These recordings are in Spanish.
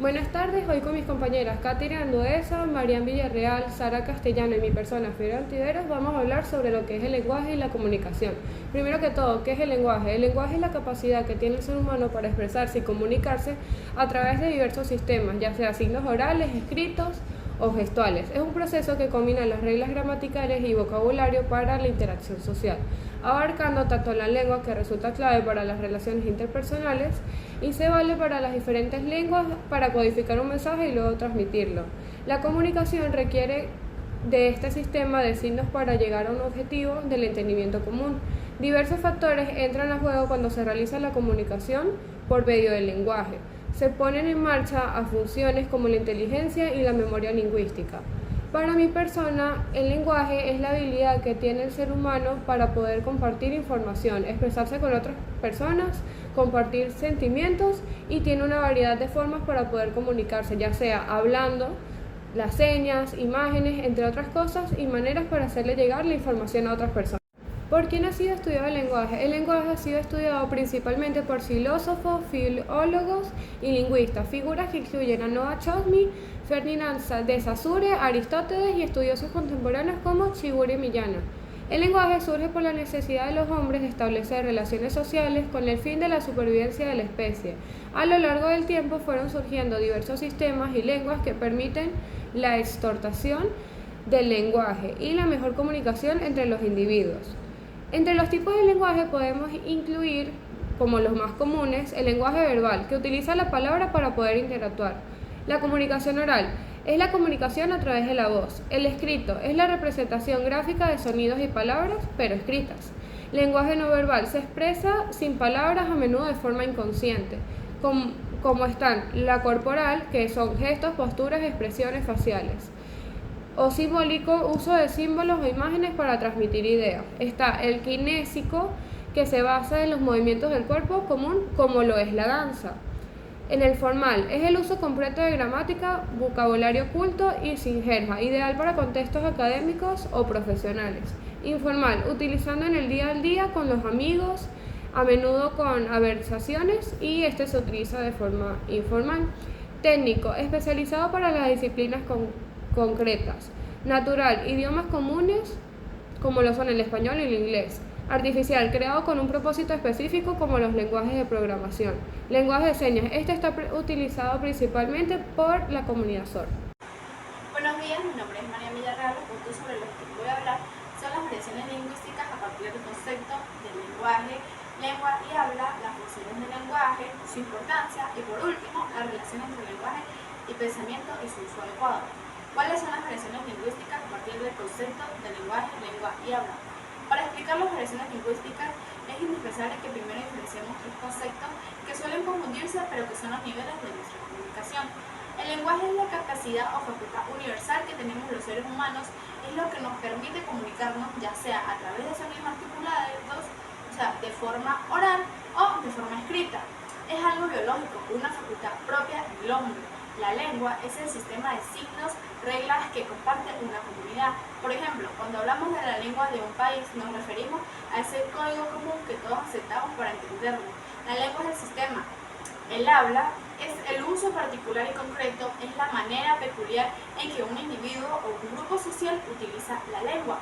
Buenas tardes, hoy con mis compañeras Katherine Anduesa, Marian Villarreal, Sara Castellano y mi persona, Fiora Antiveros, vamos a hablar sobre lo que es el lenguaje y la comunicación. Primero que todo, ¿qué es el lenguaje? El lenguaje es la capacidad que tiene el ser humano para expresarse y comunicarse a través de diversos sistemas, ya sea signos orales, escritos o gestuales. Es un proceso que combina las reglas gramaticales y vocabulario para la interacción social, abarcando tanto la lengua, que resulta clave para las relaciones interpersonales, y se vale para las diferentes lenguas para codificar un mensaje y luego transmitirlo. La comunicación requiere de este sistema de signos para llegar a un objetivo del entendimiento común. Diversos factores entran a juego cuando se realiza la comunicación por medio del lenguaje. Se ponen en marcha a funciones como la inteligencia y la memoria lingüística. Para mi persona, el lenguaje es la habilidad que tiene el ser humano para poder compartir información, expresarse con otras personas, compartir sentimientos, y tiene una variedad de formas para poder comunicarse, ya sea hablando, las señas, imágenes, entre otras cosas, y maneras para hacerle llegar la información a otras personas. ¿Por quién ha sido estudiado el lenguaje? El lenguaje ha sido estudiado principalmente por filósofos, filólogos y lingüistas, figuras que incluyen a Noam Chomsky, Ferdinand de Saussure, Aristóteles y estudiosos contemporáneos como Csikszentmihalyi Millana. El lenguaje surge por la necesidad de los hombres de establecer relaciones sociales con el fin de la supervivencia de la especie. A lo largo del tiempo fueron surgiendo diversos sistemas y lenguas que permiten la extortación del lenguaje y la mejor comunicación entre los individuos. Entre los tipos de lenguaje podemos incluir, como los más comunes, el lenguaje verbal, que utiliza la palabra para poder interactuar. La comunicación oral es la comunicación a través de la voz. El escrito es la representación gráfica de sonidos y palabras, pero escritas. Lenguaje no verbal se expresa sin palabras, a menudo de forma inconsciente, como están la corporal, que son gestos, posturas, expresiones faciales, o simbólico, uso de símbolos o imágenes para transmitir ideas. Está el kinésico, que se basa en los movimientos del cuerpo común, como lo es la danza. En el formal, es el uso completo de gramática, vocabulario culto y sin jerga, ideal para contextos académicos o profesionales. Informal, utilizando en el día a día con los amigos, a menudo con conversaciones, y este se utiliza de forma informal. Técnico, especializado para las disciplinas concretas. Natural, idiomas comunes como lo son el español y el inglés. Artificial, creado con un propósito específico como los lenguajes de programación. Lenguaje de señas, este está utilizado principalmente por la comunidad sorda. Buenos días, mi nombre es María Villarreal. Los puntos sobre los que voy a hablar son las variaciones lingüísticas a partir del concepto del lenguaje, lengua y habla, las funciones del lenguaje, su importancia y, por último, la relación entre lenguaje y pensamiento y su uso adecuado. ¿Cuáles son las variaciones lingüísticas a partir del concepto de lenguaje, lengua y habla? Para explicar las variaciones lingüísticas es indispensable que primero diferenciemos tres conceptos que suelen confundirse, pero que son los niveles de nuestra comunicación. El lenguaje es la capacidad o facultad universal que tenemos los seres humanos, es lo que nos permite comunicarnos, ya sea a través de sonidos articulados, o sea, de forma oral o de forma escrita. Es algo biológico, una facultad propia del hombre. La lengua es el sistema de signos, reglas que comparte una comunidad. Por ejemplo, cuando hablamos de la lengua de un país, nos referimos a ese código común que todos aceptamos para entenderlo. La lengua es el sistema. El habla es el uso particular y concreto, es la manera peculiar en que un individuo o un grupo social utiliza la lengua.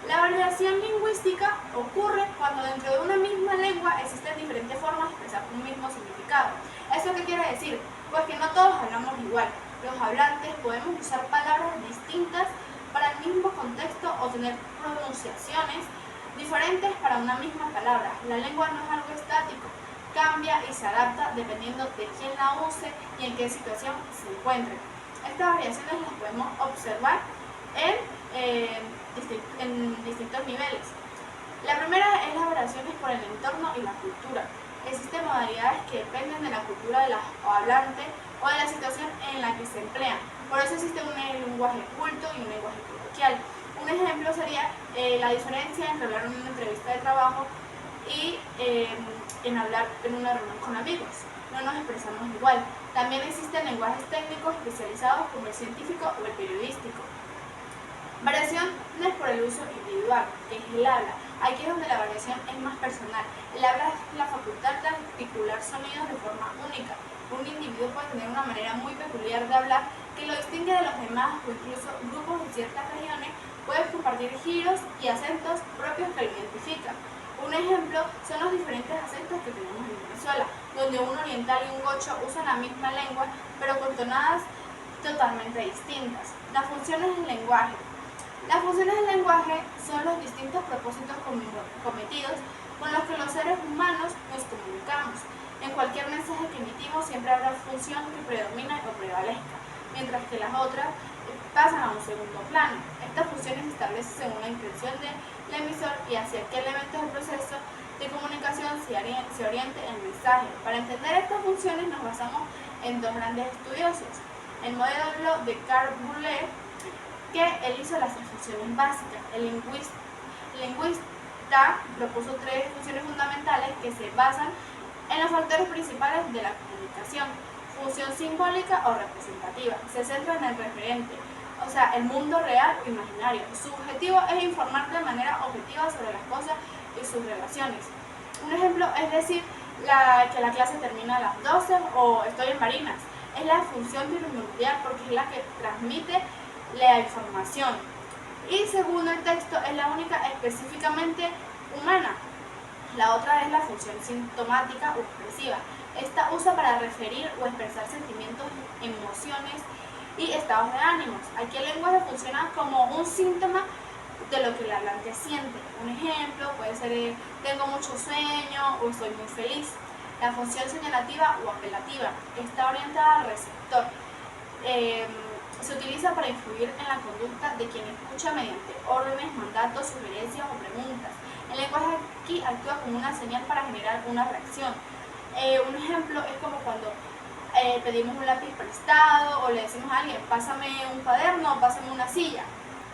La variación lingüística ocurre cuando dentro de una misma lengua existen diferentes formas de expresar un mismo significado. ¿Eso qué quiere decir? Pues que no todos hablamos igual. Los hablantes podemos usar palabras distintas para el mismo contexto o tener pronunciaciones diferentes para una misma palabra. La lengua no es algo estático, cambia y se adapta dependiendo de quién la use y en qué situación se encuentre. Estas variaciones las podemos observar en distintos niveles. La primera es las variaciones por el entorno y la cultura. Existen modalidades que dependen de la cultura del hablante o de la situación en la que se emplean. Por eso existe un lenguaje culto y un lenguaje coloquial. Un ejemplo sería la diferencia entre hablar en una entrevista de trabajo y en hablar en una reunión con amigos. No nos expresamos igual. También existen lenguajes técnicos especializados como el científico o el periodístico. Variación no es por el uso individual, que es el habla. Aquí es donde la variación es más personal. El habla es la facultad de articular sonidos de forma única. Un individuo puede tener una manera muy peculiar de hablar que lo distingue de los demás, o incluso grupos de ciertas regiones pueden compartir giros y acentos propios que lo identifican. Un ejemplo son los diferentes acentos que tenemos en Venezuela, donde un oriental y un gocho usan la misma lengua, pero con tonadas totalmente distintas. Las funciones del lenguaje. Las funciones del lenguaje son los distintos propósitos cometidos con los que los seres humanos nos comunicamos. En cualquier mensaje que emitimos siempre habrá función que predomine o prevalezca, mientras que las otras pasan a un segundo plano. Estas funciones se establecen según la intención del emisor y hacia qué elementos del proceso de comunicación se oriente el mensaje. Para entender estas funciones nos basamos en dos grandes estudiosos. El modelo de Carl Bourdieu, que él hizo las tres funciones básicas. El lingüista propuso tres funciones fundamentales que se basan en los factores principales de la comunicación. Función simbólica o representativa. Se centra en el referente, o sea, el mundo real o imaginario. Su objetivo es informar de manera objetiva sobre las cosas y sus relaciones. Un ejemplo es decir que la clase termina a las 12 o estoy en Marinas. Es la función primordial porque es la que transmite la información. Y según el texto, es la única específicamente humana. La otra es la función sintomática o expresiva. Esta usa para referir o expresar sentimientos, emociones y estados de ánimos. Aquí el lenguaje funciona como un síntoma de lo que el hablante siente. Un ejemplo puede ser tengo mucho sueño o estoy muy feliz. La función señalativa o apelativa está orientada al receptor. Se utiliza para influir en la conducta de quien escucha mediante órdenes, mandatos, sugerencias o preguntas. El lenguaje aquí actúa como una señal para generar una reacción. Un ejemplo es como cuando pedimos un lápiz prestado o le decimos a alguien, pásame un cuaderno o pásame una silla.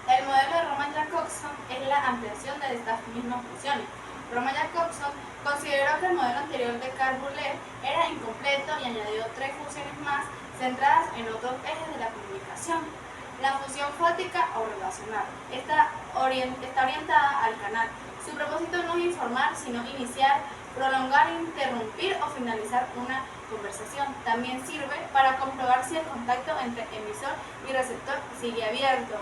El modelo de Roman Jakobson es la ampliación de estas mismas funciones. Roman Jakobson consideró que el modelo anterior de Carl Bourdieu era incompleto y añadió tres funciones más centradas en otros ejes de la comunicación. La función fáctica o relacional está orientada al canal. Su propósito no es informar, sino iniciar, prolongar, interrumpir o finalizar una conversación. También sirve para comprobar si el contacto entre emisor y receptor sigue abierto.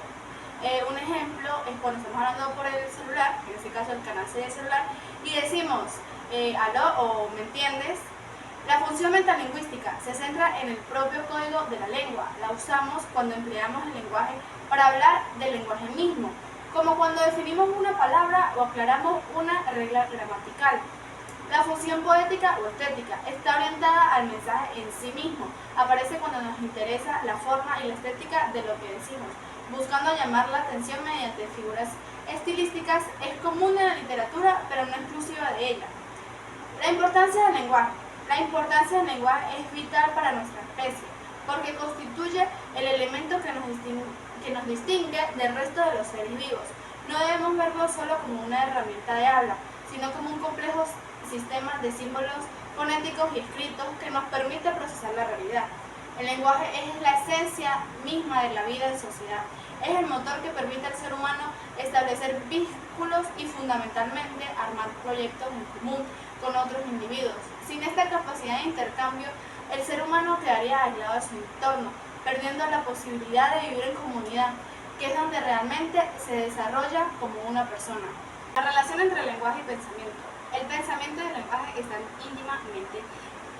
Un ejemplo es cuando estamos hablando por el celular, en este caso el canal C del celular, y decimos aló o ¿me entiendes? La función metalingüística se centra en el propio código de la lengua. La usamos cuando empleamos el lenguaje para hablar del lenguaje mismo, como cuando definimos una palabra o aclaramos una regla gramatical. La función poética o estética está orientada al mensaje en sí mismo. Aparece cuando nos interesa la forma y la estética de lo que decimos, buscando llamar la atención mediante figuras estilísticas. Es común en la literatura, pero no exclusiva de ella. La importancia del lenguaje. La importancia del lenguaje es vital para nuestra especie, porque constituye el elemento que nos distingue del resto de los seres vivos. No debemos verlo solo como una herramienta de habla, sino como un complejo sistema de símbolos fonéticos y escritos que nos permite procesar la realidad. El lenguaje es la esencia misma de la vida en sociedad. Es el motor que permite al ser humano establecer vínculos y fundamentalmente armar proyectos en común con otros individuos. Sin esta capacidad de intercambio, el ser humano quedaría aislado de su entorno, perdiendo la posibilidad de vivir en comunidad, que es donde realmente se desarrolla como una persona. La relación entre lenguaje y pensamiento. El pensamiento y el lenguaje están íntimamente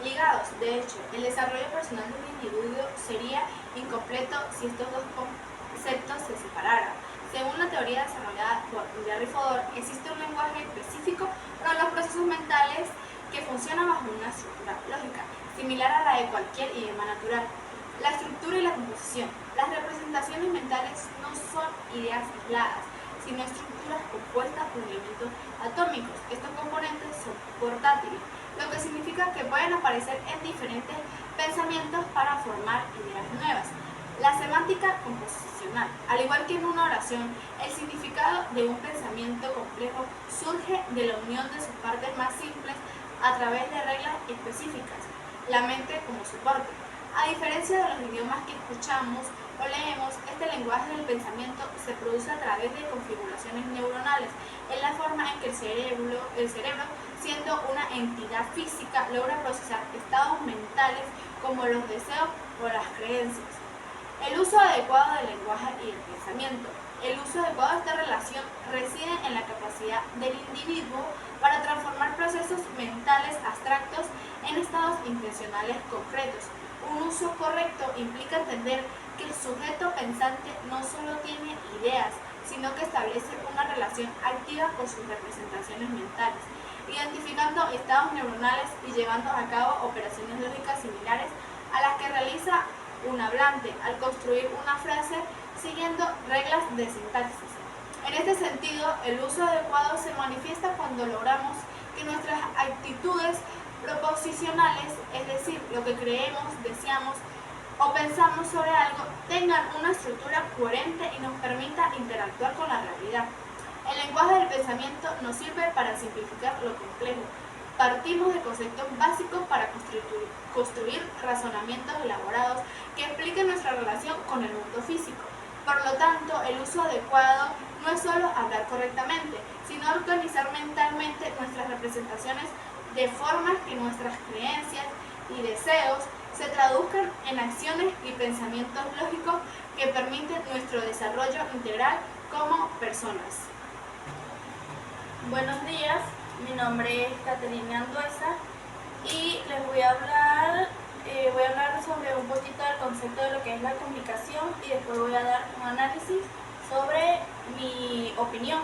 ligados. De hecho, el desarrollo personal de un individuo sería incompleto si estos dos conceptos se separaran. Según la teoría desarrollada por Henry Fodor, existe un lenguaje específico para los procesos mentales que funciona bajo una estructura lógica, similar a la de cualquier idioma natural. La estructura y la composición. Las representaciones mentales no son ideas aisladas, sino estructuras compuestas por elementos atómicos. Estos componentes son portátiles, lo que significa que pueden aparecer en diferentes pensamientos para formar ideas nuevas. La semántica composicional. Al igual que en una oración, el significado de un pensamiento complejo surge de la unión de sus partes más simples a través de reglas específicas, la mente como soporte. A diferencia de los idiomas que escuchamos o leemos, este lenguaje del pensamiento se produce a través de configuraciones neuronales. Es la forma en que el cerebro, siendo una entidad física, logra procesar estados mentales como los deseos o las creencias. El uso adecuado del lenguaje y el pensamiento. El uso adecuado de esta relación reside en la capacidad del individuo para transformar procesos mentales abstractos en estados intencionales concretos. Un uso correcto implica entender que el sujeto pensante no solo tiene ideas, sino que establece una relación activa con sus representaciones mentales, identificando estados neuronales y llevando a cabo operaciones lógicas similares a las que realiza un hablante al construir una frase siguiendo reglas de sintaxis. En este sentido, el uso adecuado se manifiesta cuando logramos que nuestras actitudes proposicionales, es decir, lo que creemos, deseamos o pensamos sobre algo, tengan una estructura coherente y nos permita interactuar con la realidad. El lenguaje del pensamiento nos sirve para simplificar lo complejo. Partimos de conceptos básicos para construir razonamientos elaborados que expliquen nuestra relación con el mundo físico. Por lo tanto, el uso adecuado no es solo hablar correctamente, sino organizar mentalmente nuestras representaciones de forma que nuestras creencias y deseos se traduzcan en acciones y pensamientos lógicos que permiten nuestro desarrollo integral como personas. Buenos días, mi nombre es Caterina Anduesa y les voy a hablar sobre un poquito del concepto de lo que es la comunicación y después voy a dar un análisis sobre mi opinión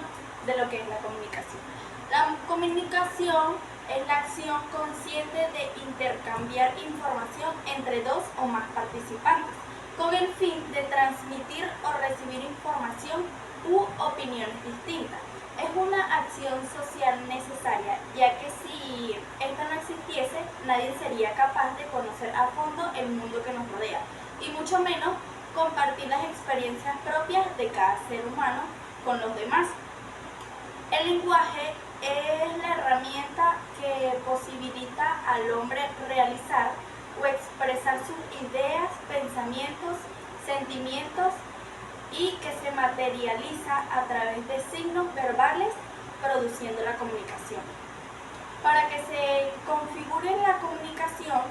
de lo que es la comunicación. La comunicación es la acción consciente de intercambiar información entre dos o más participantes con el fin de transmitir o recibir información u opiniones distintas. Es una acción social necesaria, ya que si esta no existiese, nadie sería capaz de conocer a fondo el mundo que nos rodea, y mucho menos compartir las experiencias propias de cada ser humano con los demás. El lenguaje es la herramienta que posibilita al hombre realizar o expresar sus ideas, pensamientos, sentimientos y que se materializa a través de signos verbales, produciendo la comunicación. Para que se configure la comunicación,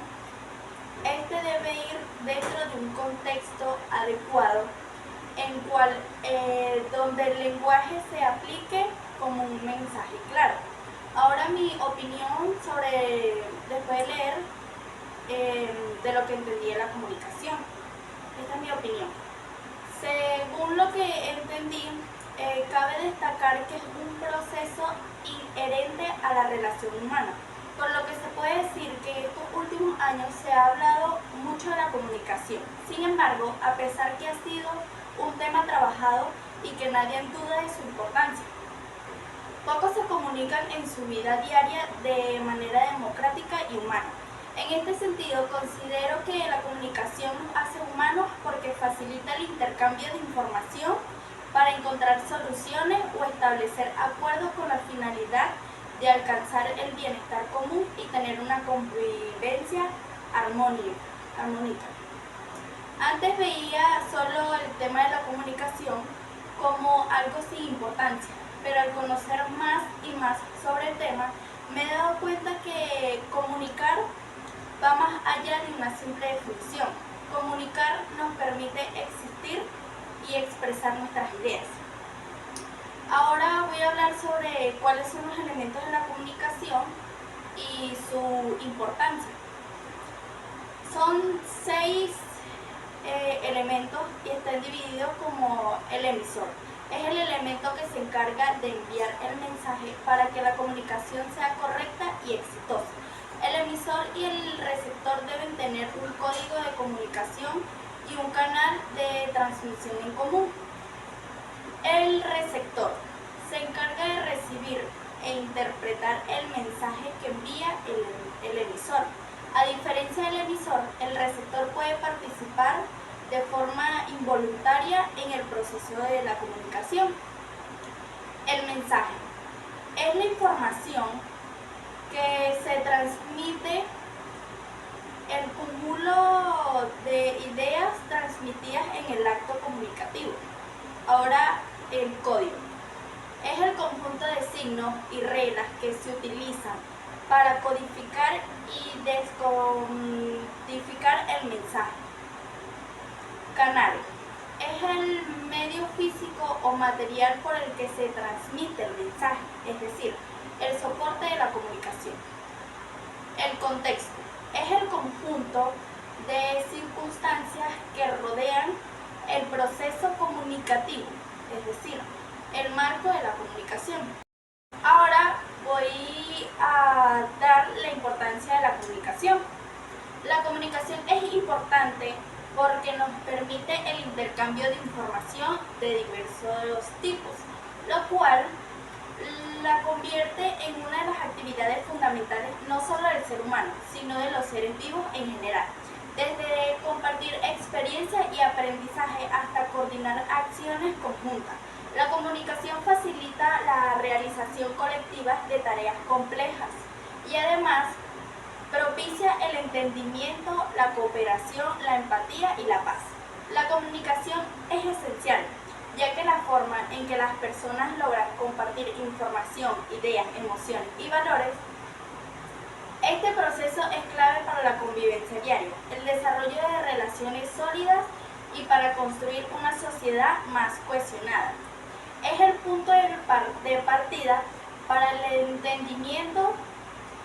este debe ir dentro de un contexto adecuado, donde el lenguaje se aplique como un mensaje claro. Ahora mi opinión después de leer de lo que entendí de la comunicación. Esta es mi opinión. Según lo que entendí, cabe destacar que es un proceso inherente a la relación humana, por lo que se puede decir que en estos últimos años se ha hablado mucho de la comunicación. Sin embargo, a pesar que ha sido un tema trabajado y que nadie duda de su importancia, pocos se comunican en su vida diaria de manera democrática y humana. En este sentido, considero que la comunicación nos hace humanos porque facilita el intercambio de información para encontrar soluciones o establecer acuerdos con la finalidad de alcanzar el bienestar común y tener una convivencia armónica. Antes veía solo el tema de la comunicación como algo sin importancia, pero al conocer más y más sobre el tema, me he dado cuenta que comunicar va más allá de una simple definición. Comunicar nos permite existir y expresar nuestras ideas. Ahora voy a hablar sobre cuáles son los elementos de la comunicación y su importancia. Son 6 elementos y están divididos como el emisor. Es el elemento que se encarga de enviar el mensaje para que la comunicación sea correcta y exitosa. El emisor y el receptor deben tener un código de comunicación y un canal de transmisión en común. El receptor se encarga de recibir e interpretar el mensaje que envía el emisor. A diferencia del emisor, el receptor puede participar de forma involuntaria en el proceso de la comunicación. El mensaje es la información que se transmite el cúmulo de ideas transmitidas en el acto comunicativo. Ahora, el código. Es el conjunto de signos y reglas que se utilizan para codificar y descodificar el mensaje. Canal. Es el medio físico o material por el que se transmite el mensaje, es decir, el soporte de la comunicación. El contexto. Es el conjunto de circunstancias que rodean el proceso comunicativo, es decir, el marco de la comunicación. Ahora voy a dar la importancia de la comunicación. La comunicación es importante porque nos permite el intercambio de información de diversos tipos, lo cual la convierte en una de las actividades fundamentales no solo del ser humano, sino de los seres vivos en general. Desde compartir experiencias y aprendizaje hasta coordinar acciones conjuntas. La comunicación facilita la realización colectiva de tareas complejas y además propicia el entendimiento, la cooperación, la empatía y la paz. La comunicación es esencial, ya que la forma en que las personas logran compartir información, ideas, emociones y valores. Este proceso es clave para la convivencia diaria, el desarrollo de relaciones sólidas y para construir una sociedad más cohesionada. Es el punto de partida para el entendimiento,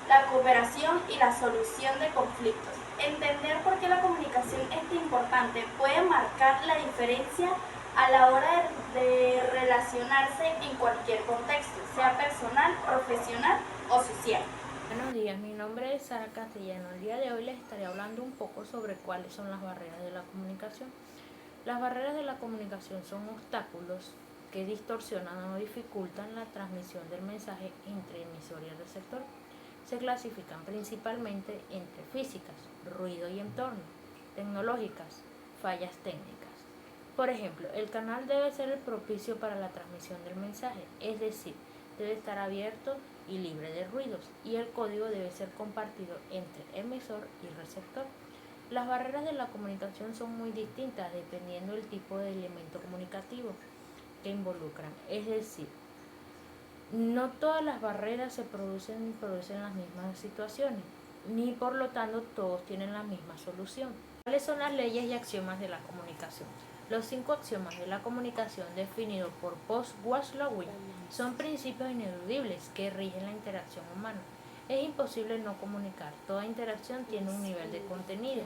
la cooperación y la solución de conflictos. Entender por qué la comunicación es tan importante puede marcar la diferencia a la hora de relacionarse en cualquier contexto, sea personal, profesional o social. Buenos días, mi nombre es Sara Castellano. El día de hoy les estaré hablando un poco sobre cuáles son las barreras de la comunicación. Las barreras de la comunicación son obstáculos que distorsionan o dificultan la transmisión del mensaje entre emisor y receptor. Se clasifican principalmente entre físicas, ruido y entorno, tecnológicas, fallas técnicas. Por ejemplo, el canal debe ser el propicio para la transmisión del mensaje, es decir, debe estar abierto y libre de ruidos, y el código debe ser compartido entre emisor y receptor. Las barreras de la comunicación son muy distintas dependiendo del tipo de elemento comunicativo que involucran, es decir, no todas las barreras se producen las mismas situaciones, ni por lo tanto todos tienen la misma solución. ¿Cuáles son las leyes y axiomas de la comunicación? Los 5 axiomas de la comunicación definidos por Bose-Wadsworth son principios ineludibles que rigen la interacción humana. Es imposible no comunicar. Toda interacción tiene un nivel de contenido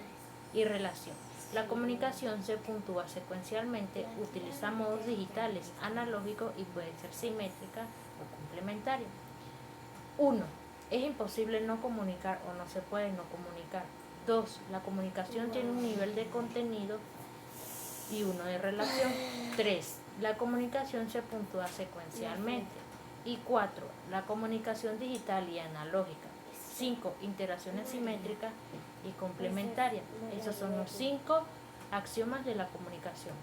y relación. La comunicación se puntúa secuencialmente, utiliza modos digitales, analógicos y puede ser simétrica o complementaria. 1. Es imposible no comunicar o no se puede no comunicar. 2. La comunicación tiene un nivel de contenido y uno de relación. 3. La comunicación se puntúa secuencialmente. Y 4. La comunicación digital y analógica. 5. Interacciones simétricas y complementarias. Esos son los 5 axiomas de la comunicación.